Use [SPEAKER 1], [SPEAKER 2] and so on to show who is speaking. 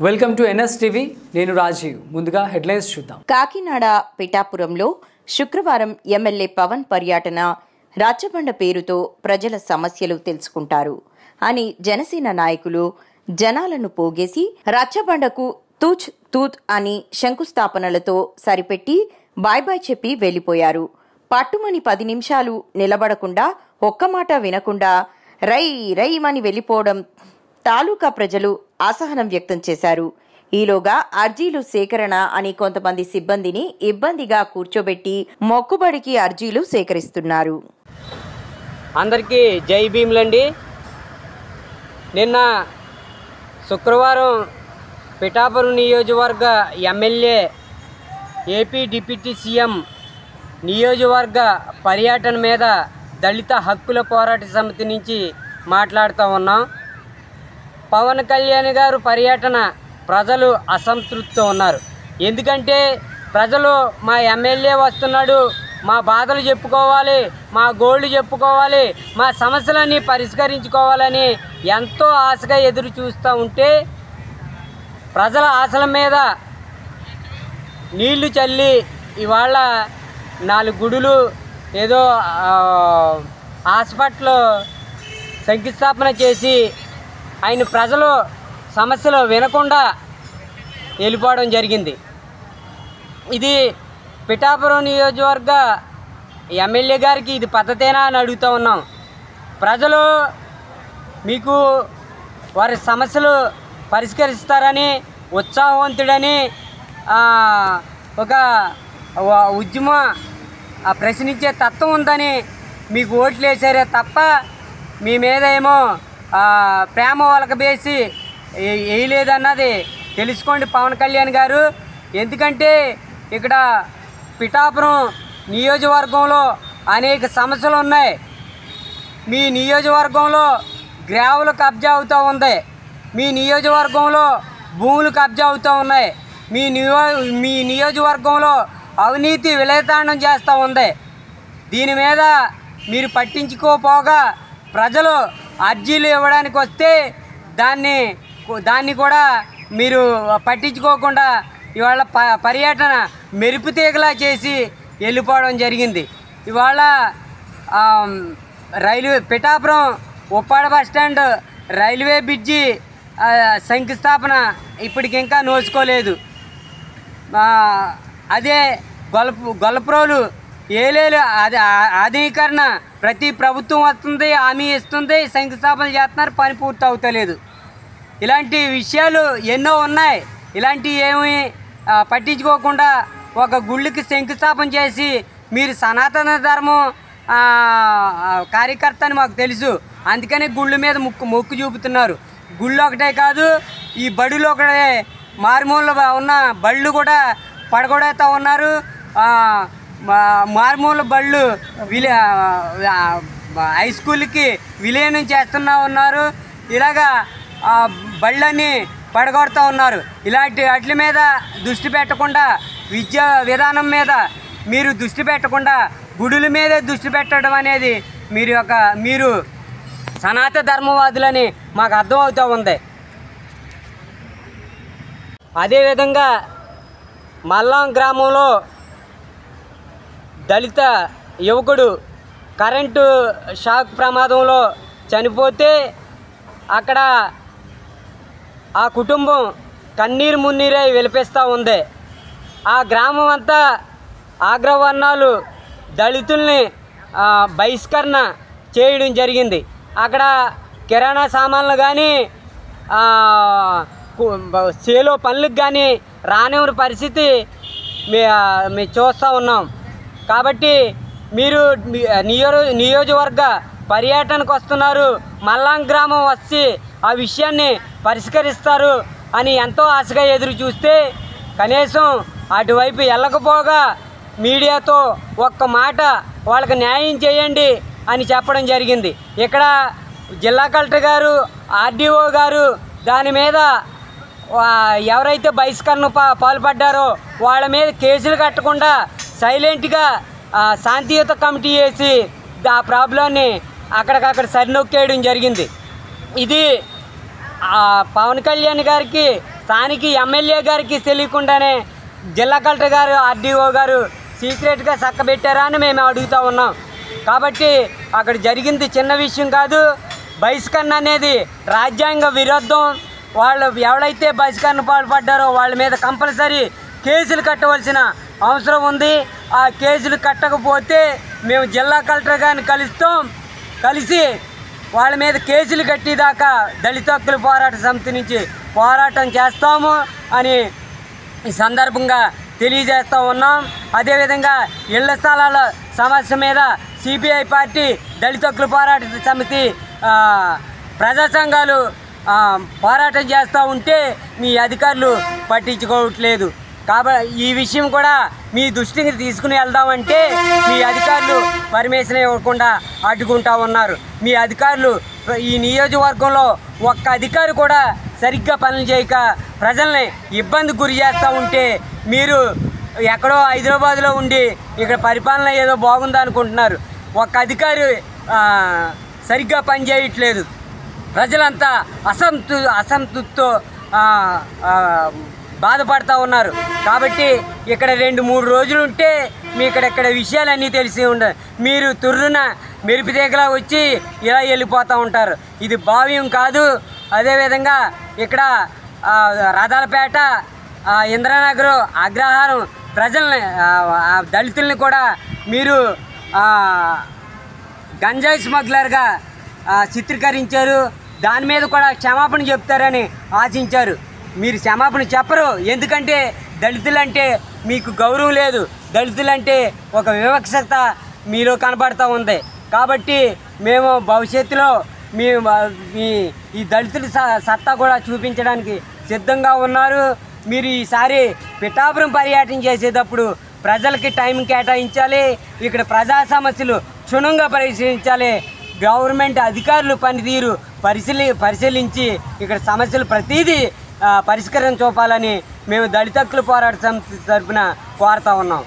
[SPEAKER 1] Welcome to NS TV. నేను రాజీవ్. ముందుగా headlines చూద్దాం.
[SPEAKER 2] కాకినాడ పిఠాపురంలో శుక్రవారం ఎమ్మెల్యే పవన్ పర్యటన. రచ్చబండ పేరుతో ప్రజల సమస్యలు తెలుసుకుంటారు అని జనసేన నాయకులు జనాలను పోగేసి రచ్చబండకు తూచ్ తూత్ అని శంకుస్థాపనలతో సరిపెట్టి బాయ్ బాయ్ చెప్పి వెళ్లిపోయారు. పట్టుమని 10 నిమిషాలు నిలబడకుండా ఒక్క మాట వినకుండా రై రైమని వెళ్లిపోవడం తాలూకా ప్రజలు అసహనం వ్యక్తం చేశారు. ఈలోగా అర్జీలు సేకరణ అని కొంతమంది సిబ్బందిని ఇబ్బందిగా కూర్చోబెట్టి మొక్కుబడికి అర్జీలు సేకరిస్తున్నారు.
[SPEAKER 3] అందరికీ జై భీమ్లండి. నిన్న శుక్రవారం పిఠాపురం నియోజకవర్గ ఎమ్మెల్యే ఏపీ డిప్యూటీ సీఎం నియోజకవర్గ పర్యటన మీద దళిత హక్కుల పోరాట సమితి నుంచి మాట్లాడుతూ ఉన్నాం. పవన్ కళ్యాణ్ గారు పర్యటన ప్రజలు అసంతృప్తితో ఉన్నారు. ఎందుకంటే ప్రజలు మా ఎమ్మెల్యే వస్తున్నాడు, మా బాధలు చెప్పుకోవాలి, మా గోళ్ళు చెప్పుకోవాలి, మా సమస్యలన్నీ పరిష్కరించుకోవాలని ఎంతో ఆశగా ఎదురు చూస్తూ ఉంటే ప్రజల ఆశల మీద నీళ్లు చల్లి ఇవాళ 4 గుడులు ఏదో హాస్పిటల్ శంకుస్థాపన చేసి ఆయన ప్రజలు సమస్యలు వినకుండా వెళ్ళిపోవడం జరిగింది. ఇది పిఠాపురం నియోజకవర్గ ఎమ్మెల్యే గారికి ఇది పద్ధతేనా అని అడుగుతూ ఉన్నాం. ప్రజలు మీకు వారి సమస్యలు పరిష్కరిస్తారని, ఉత్సాహవంతుడని, ఒక ఉద్యమ ప్రశ్నించే తత్వం ఉందని మీకు ఓట్లు వేసారే తప్ప మీ మీద ఏమో ప్రేమ వలకబేసి వేయలేదన్నది తెలుసుకోండి పవన్ కళ్యాణ్ గారు. ఎందుకంటే ఇక్కడ పిఠాపురం నియోజకవర్గంలో అనేక సమస్యలు ఉన్నాయి. మీ నియోజకవర్గంలో గ్రావులు కబ్జా అవుతూ ఉంది, మీ నియోజకవర్గంలో భూములు కబ్జా అవుతూ ఉన్నాయి, మీ నియోజకవర్గంలో అవినీతి విలేతాండం చేస్తూ ఉంది. దీని మీద మీరు పట్టించుకోపోగా ప్రజలు అర్జీలు ఇవ్వడానికి వస్తే దాన్ని కూడా మీరు పట్టించుకోకుండా ఇవాళ పర్యటన మెరుపు తీగలా చేసి వెళ్ళిపోవడం జరిగింది. ఇవాళ Pithapuram Uppada bus stand railway bridge శంకుస్థాపన ఇప్పటికింకా నోచుకోలేదు. అదే గొల్లప్రోలు ఏలేలు ఆధునీకరణ ప్రతి ప్రభుత్వం వస్తుంది, హామీ ఇస్తుంది, శంకుస్థాపన చేస్తున్నారు, పని పూర్తి అవుతలేదు. ఇలాంటి విషయాలు ఎన్నో ఉన్నాయి. ఇలాంటివి ఏమి పట్టించుకోకుండా ఒక గుళ్ళకి శంకుస్థాపన చేసి మీరు సనాతన ధర్మం కార్యకర్త అని మాకు తెలుసు, అందుకని గుళ్ళ మీద మొక్కు చూపుతున్నారు. గుళ్ళు ఒకటే కాదు, ఈ బడులు ఒకటే మారుమూల ఉన్న బళ్ళు కూడా పడగొడతా ఉన్నారు. మారుమూల బళ్ళు హై స్కూల్కి విలీనం చేస్తున్నా ఉన్నారు. ఇలాగా బళ్ళని పడగొడుతూ ఉన్నారు. ఇలాంటి వాటి మీద దృష్టి పెట్టకుండా, విద్యా విధానం మీద మీరు దృష్టి పెట్టకుండా గుడుల మీదే దృష్టి పెట్టడం అనేది మీరు సనాతన ధర్మవాదులని మాకు అర్థమవుతూ ఉంది. అదేవిధంగా మల్లాం గ్రామంలో దళిత యువకుడు కరెంటు షాక్ ప్రమాదంలో చనిపోతే అక్కడ ఆ కుటుంబం కన్నీరు మున్నీరై విలపిస్తూ ఉంది. ఆ గ్రామం అంతా ఆగ్రవర్ణాలు దళితుల్ని బహిష్కరణ చేయడం జరిగింది. అక్కడ కిరాణా సామాన్లు కానీ చేలో పనులకు కానీ రానివ్వని పరిస్థితి మేము చూస్తూ ఉన్నాం. కాబట్టి మీరు నియోజకవర్గ పర్యటనకు వస్తున్నారు, మల్లాం గ్రామం వచ్చి ఆ విషయాన్ని పరిష్కరిస్తారు అని ఎంతో ఆశగా ఎదురు చూస్తే కనీసం అటువైపు వెళ్ళకపోగా మీడియాతో ఒక్క మాట వాళ్ళకి న్యాయం చేయండి అని చెప్పడం జరిగింది. ఇక్కడ జిల్లా కలెక్టర్ గారు, ఆర్డీఓ గారు దాని మీద ఎవరైతే బహిష్కరణ పాల్పడ్డారో వాళ్ళ మీద కేసులు కట్టకుండా సైలెంట్గా శాంతియుత కమిటీ వేసి ఆ ప్రాబ్లంని అక్కడికక్కడ సరినొక్కేయడం జరిగింది. ఇది పవన్ కళ్యాణ్ గారికి స్థానిక ఎమ్మెల్యే గారికి తెలియకుండానే జిల్లా కలెక్టర్ గారు ఆర్డీఓ గారు సీక్రెట్గా చక్కబెట్టారా అని మేము అడుగుతూ ఉన్నాం. కాబట్టి అక్కడ జరిగింది చిన్న విషయం కాదు. బహిష్కరణ అనేది రాజ్యాంగ విరుద్ధం. వాళ్ళు ఎవరైతే బహిష్కరణ పాల్పడ్డారో వాళ్ళ మీద కంపల్సరీ కేసులు కట్టవలసిన అవసరం ఉంది. ఆ కేసులు కట్టకపోతే మేము జిల్లా కలెక్టర్ గారిని కలిసి వాళ్ళ మీద కేసులు కట్టేదాకా దళిత హక్కుల పోరాట సమితి నుంచి పోరాటం చేస్తాము అని ఈ సందర్భంగా తెలియజేస్తూ ఉన్నాం. అదేవిధంగా ఇళ్ల స్థలాల సమస్య మీద సిపిఐ పార్టీ, దళిత హక్కుల పోరాట సమితి, ప్రజా సంఘాలు పోరాటం చేస్తూ ఉంటే మీ అధికారులు పట్టించుకోవట్లేదు. కాబట్టి ఈ విషయం కూడా మీ దృష్టికి తీసుకుని వెళ్దామంటే మీ అధికారులు పర్మిషన్ ఇవ్వకుండా అడ్డుకుంటూ ఉన్నారు. మీ అధికారులు ఈ నియోజకవర్గంలో ఒక్క అధికారి కూడా సరిగ్గా పనులు చేయక ప్రజల్ని ఇబ్బంది గురి చేస్తూ ఉంటే మీరు ఎక్కడో హైదరాబాద్లో ఉండి ఇక్కడ పరిపాలన ఏదో బాగుందనుకుంటున్నారు. ఒక్క అధికారి సరిగ్గా పని చేయట్లేదు. ప్రజలంతా అసంతృప్తితో బాధపడుతూ ఉన్నారు. కాబట్టి ఇక్కడ 2-3 రోజులు ఉంటే మీ ఇక్కడ విషయాలన్నీ తెలిసి ఉండదు. మీరు తుర్రున మెరుపుతీగలా వచ్చి ఇలా వెళ్ళిపోతూ ఉంటారు. ఇది భావ్యం కాదు. అదేవిధంగా ఇక్కడ రాధాలపేట, ఇంద్రనగర్, అగ్రహారం ప్రజల్ని, దళితుల్ని కూడా మీరు గంజాయి స్మగ్లర్గా చిత్రీకరించారు. దాని మీద కూడా క్షమాపణ చెప్తారని ఆశించారు. మీరు క్షమాపణ చెప్పరు. ఎందుకంటే దళితులంటే మీకు గౌరవం లేదు. దళితులంటే ఒక వివక్షత మీలో కనబడుతూ ఉంది. కాబట్టి మేము భవిష్యత్తులో ఈ దళితుల సత్తా కూడా చూపించడానికి సిద్ధంగా ఉన్నారు. మీరు ఈసారి పిఠాపురం పర్యటన చేసేటప్పుడు ప్రజలకి టైం కేటాయించాలి. ఇక్కడ ప్రజా సమస్యలు క్షుణ్ణంగా పరిశీలించాలి. గవర్నమెంట్ అధికారులు పనితీరు పరిశీలించి ఇక్కడ సమస్యలు ప్రతిదీ పరిష్కారం చూపాలని మేము దళిత హక్కుల పోరాట సమితి తరఫున కోరుతా ఉన్నాం.